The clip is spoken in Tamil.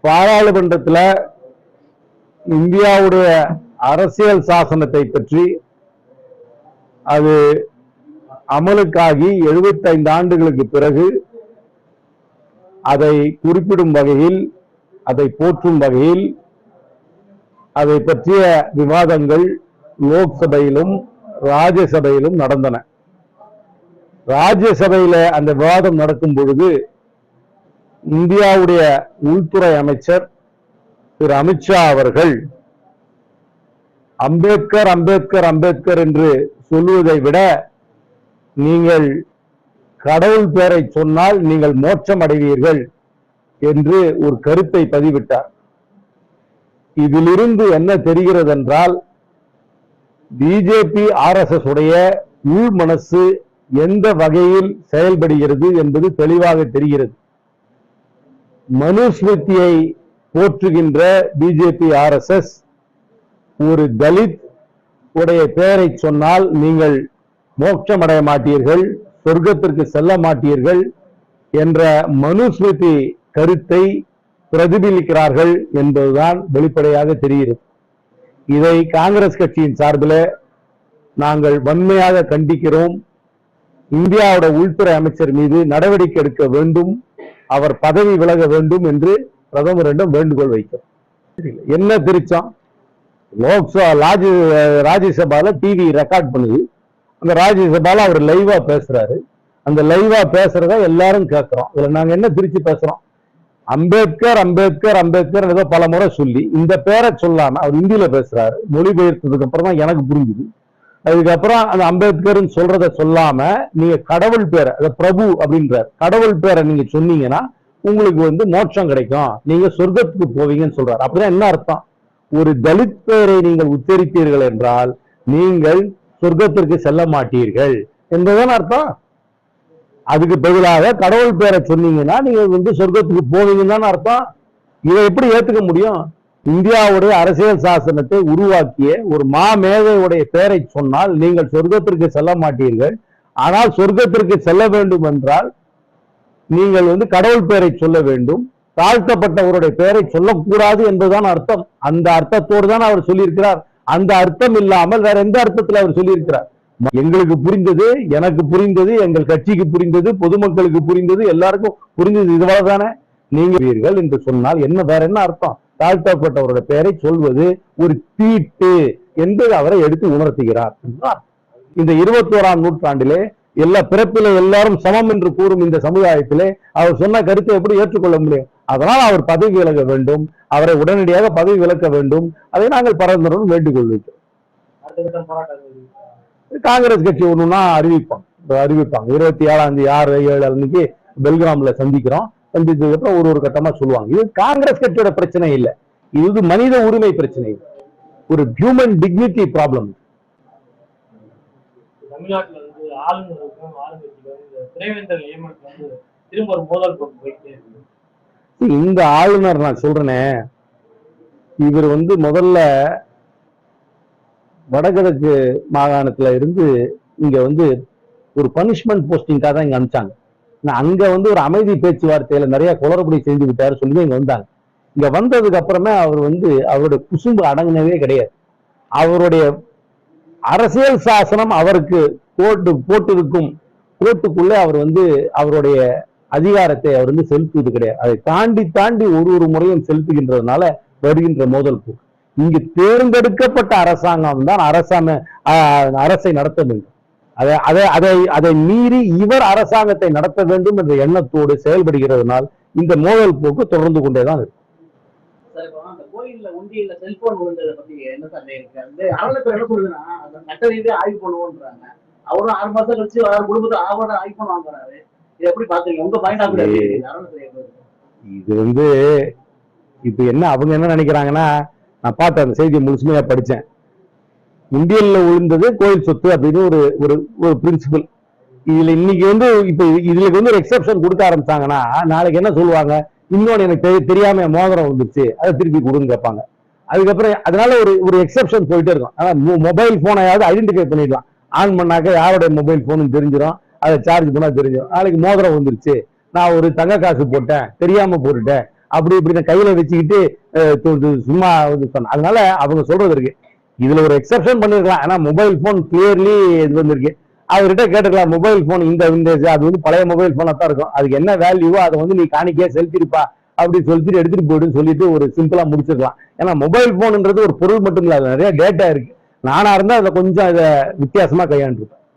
பாராளுமன்றத்தில் இந்தியாவுடைய அரசியல் சாசனத்தை பற்றி அது அமலுக்காகி 75 ஆண்டுகளுக்கு பிறகு அதை குறிப்பிடும் வகையில், அதை போற்றும் வகையில் அதை பற்றிய விவாதங்கள் லோக்சபையிலும் ராஜ்யசபையிலும் நடந்தன. ராஜ்யசபையில அந்த விவாதம் நடக்கும் பொழுது இந்தியாவுடைய உள்துறை அமைச்சர் திரு அமித்ஷா அவர்கள் அம்பேத்கர் அம்பேத்கர் அம்பேத்கர் என்று சொல்லுவதை விட நீங்கள் கடவுள் பெயரை சொன்னால் நீங்கள் மோட்சம் அடைவீர்கள் என்று ஒரு கருத்தை பதிவிட்டார். இதிலிருந்து என்ன தெரிகிறது என்றால், பிஜேபி RSS உடைய உள் மனசு எந்த வகையில் செயல்படுகிறது என்பது தெளிவாக தெரிகிறது. மனுஸ்மிருதியை போற்றுகின்ற பிஜேபி RSS ஒரு தலித் உடைய பெயரை சொன்னால் நீங்கள் மோட்சம் அடைய மாட்டீர்கள், சொர்க்கத்திற்கு செல்ல மாட்டீர்கள் என்ற மனுஸ்மிருதி கருத்தை பிரதிபலிக்கிறார்கள் என்பதுதான் வெளிப்படையாக தெரிகிறது. இதை காங்கிரஸ் கட்சியின் சார்பில் நாங்கள் வன்மையாக கண்டிக்கிறோம். இந்தியாவோட உள்துறை அமைச்சர் மீது நடவடிக்கை எடுக்க வேண்டும், அவர் பதவி விலக வேண்டும் என்று பிரதமரிடம் வேண்டுகோள் வைக்கிறோம். என்ன திருச்சம்? ராஜ்யசபால டிவி ரெக்கார்ட் பண்ணுது. அந்த ராஜ்யசபால அவர் லைவா பேசுறாரு. அந்த லைவா பேசுறத எல்லாரும் கேட்கிறோம். இதுல நாங்க என்ன திருச்சி பேசுறோம்? அம்பேத்கர் அம்பேத்கர் அம்பேத்கர் ஏதோ பல முறை சொல்லி இந்த பேரை சொல்லாம அவர் இந்தியில பேசுறாரு. மொழிபெயர்த்ததுக்கு அப்புறம் தான் எனக்கு புரிஞ்சுது. அதுக்கப்புறம் அந்த அம்பேத்கர் சொல்றத சொல்லாம நீங்க கடவுள் பேரை, பிரபு அப்படின்றார், கடவுள் பேரை நீங்க சொன்னீங்கன்னா உங்களுக்கு மோட்சம் கிடைக்கும், நீங்க சொர்க்கத்துக்கு போவீங்கன்னு சொல்றாரு. அப்படிதான் என்ன அர்த்தம்? ஒரு தலித் பெயரை நீங்கள் உச்சரித்தீர்கள் என்றால் நீங்கள் சொர்க்கத்திற்கு செல்ல மாட்டீர்கள் என்பதுதான் அர்த்தம். அதுக்கு பதிலாக கடவுள் பேரை சொன்னீங்கன்னா நீங்க சொர்க்கத்துக்கு போவீங்கன்னு அர்த்தம். இதை எப்படி ஏத்துக்க முடியும்? இந்தியாவுடைய அரசியல் சாசனத்தை உருவாக்கிய ஒரு மாமேதையுடைய பெயரை சொன்னால் நீங்கள் சொர்க்கத்திற்கு செல்ல மாட்டீர்கள், ஆனால் சொர்க்கத்திற்கு செல்ல வேண்டும் என்றால் நீங்கள் கடவுள் பெயரை சொல்ல வேண்டும், தாழ்த்தப்பட்டவருடைய பெயரை சொல்லக்கூடாது என்பதுதான் அர்த்தம். அந்த அர்த்தத்தோடு தான் அவர் சொல்லியிருக்கிறார். அந்த அர்த்தம் இல்லாமல் வேற எந்த அர்த்தத்தில் அவர் சொல்லியிருக்கிறார்? எங்களுக்கு புரிந்தது, எனக்கு புரிந்தது, எங்கள் கட்சிக்கு புரிந்தது, பொதுமக்களுக்கு புரிந்தது, எல்லாருக்கும் புரிந்தது இதுவாதானே. நீங்கள் என்று சொன்னால் என்ன, வேற என்ன அர்த்தம்? தாழ்த்தப்பட்டவருடைய பெயரை சொல்வது ஒரு தீட்டு என்று அவரை எடுத்து உணர்த்துகிறார். இந்த 21ஆம் நூற்றாண்டிலே எல்லா பிறப்பிலே எல்லாரும் சமம் என்று கூறும் இந்த சமுதாயத்திலே அவர் சொன்ன கருத்தை எப்படி ஏற்றுக்கொள்ள முடியும்? அதனால் அவர் பதவி விலக வேண்டும், அவரை உடனடியாக பதவி விலக்க வேண்டும். அதை நாங்கள் பரந்தருடன் வேண்டுகோள் வைக்கிறோம். காங்கிரஸ் கட்சி ஒண்ணுன்னா அறிவிப்பாங்க. 27ஆம் தேதி 6/7 அன்னைக்கு பெல்கிராம்ல சந்திக்கிறோம். சந்தித்ததுக்கு அப்புறம் ஒரு கட்டமா சொல்லுவாங்க. இது காங்கிரஸ் கட்சியோட பிரச்சனை இல்லை, இது மனித உரிமை பிரச்சனை, ஒரு ஹியூமன் டிக்னிட்டி ப்ராப்ளம். தமிழ்நாட்டில் ஆளுநருக்கும் ஆளுங்கட்சிக்கும் துணைவேந்தர் நியமனத்துக்கு திரும்ப ஒரு மோதல் போக்கு போயிட்டே இருக்கு. இந்த ஆளுநர் நான் சொல்றேனே, இவர் முதல்ல வடகிழக்கு மாகாணத்துல இருந்து இங்க ஒரு பனிஷ்மெண்ட் போஸ்டிங்காக தான் இங்க அனுப்பிச்சாங்க. அங்க ஒரு அமைதி பேச்சுவார்த்தையில நிறைய குளறுபடி செஞ்சு விட்டாரு சொல்லி இங்க வந்தாங்க. இங்க வந்ததுக்கு அப்புறமே அவர் அவருடைய குசும்பு அடங்கினவே கிடையாது. அவருடைய அரசியல் சாசனம் அவருக்கு போட்டிருக்கும் கோட்டுக்குள்ள அவர் அவருடைய அதிகாரத்தை அவர் செலுத்துவது கிடையாது. அதை தாண்டி தாண்டி ஒரு முறையும் செலுத்துகின்றதுனால வருகின்ற மோதல் போக்கு. இங்கு தேர்ந்தெடுக்கப்பட்ட அரசாங்கம் தான் அரசை நடத்த வேண்டும். அதை மீறி இவர் அரசாங்கத்தை நடத்த வேண்டும் என்ற எண்ணத்தோடு செயல்படுகிறதுனால் இந்த மோதல் போக்கு தொடர்ந்து கொண்டேதான் இருக்கு. கோயில்ல உண்டியில செல்போன் விழுந்ததை பத்தி என்ன சந்தேகம் இருக்கு? அந்த அறநிலையத்துறை என்ன சொல்லுதுன்னா சட்ட ரீதியா ஆய்வு பண்ணுவோன்றாங்க. அவரும் 6 மாசம் கழிச்சு குடும்பத்தை ஆவண ஐபோன் வாங்குறாரு. இது எப்படி பாத்தீங்க? உங்க பாயிண்ட் ஆஃப் இது இப்ப என்ன அவங்க என்ன நினைக்கிறாங்கன்னா, நான் பார்த்தேன் அந்த செய்தியை முழுசுமையா படிச்சேன். உண்டியல்ல விழுந்தது கோயில் சொத்து அப்படின்னு ஒரு பிரின்சிபல். இதுல இன்னைக்கு இப்ப இதுல ஒரு எக்ஸெப்ஷன் கொடுக்க ஆரம்பிச்சாங்கன்னா நாளைக்கு என்ன சொல்லுவாங்க? இன்னொன்னு எனக்கு தெரியாம மோதிரம் வந்துருச்சு, அதை திருப்பி கொடுன்னு கேட்பாங்க. அதுக்கப்புறம் அதனால ஒரு எக்ஸெப்ஷன் போயிட்டே இருக்கும். ஆனா மொபைல் போனையாவது ஐடென்டிஃபை பண்ணிடலாம். ஆன் பண்ணாக்க யாரோட மொபைல் போன் தெரிஞ்சிடும், அதை சார்ஜ் பண்ணா தெரிஞ்சிடும். நாளைக்கு மோதிரம் வந்துருச்சு, நான் ஒரு தங்க காசு போட்டேன் தெரியாம போட்டுட்டேன், அப்படி இப்படி கையில வச்சுக்கிட்டு சும்மா சொன்ன. அதனால அவங்க சொல்றது இருக்கு. இதுல ஒரு எக்ஸப்ஷன் பண்ணிருக்கலாம். ஏன்னா மொபைல் போன் கிளியர்லி இது வந்திருக்கு. அவர்கிட்ட கேட்டுக்கலாம், மொபைல் போன் இந்த அது வந்து பழைய மொபைல் போனா தான் இருக்கும், அதுக்கு என்ன வேல்யூவோ அதை வந்து நீ காணிக்கையா செலுத்திருப்பா அப்படி சொல்லிட்டு எடுத்துட்டு போயிடுன்னு சொல்லிட்டு ஒரு சிம்பிளா முடிச்சிருக்கலாம். ஏன்னா மொபைல் போன்ன்றது ஒரு பொருள் மட்டும் இல்ல, அது நிறைய டேட்டா இருக்கு. நானா இருந்தா அதை கொஞ்சம் இதை வித்தியாசமா கையாண்டுருப்பேன்.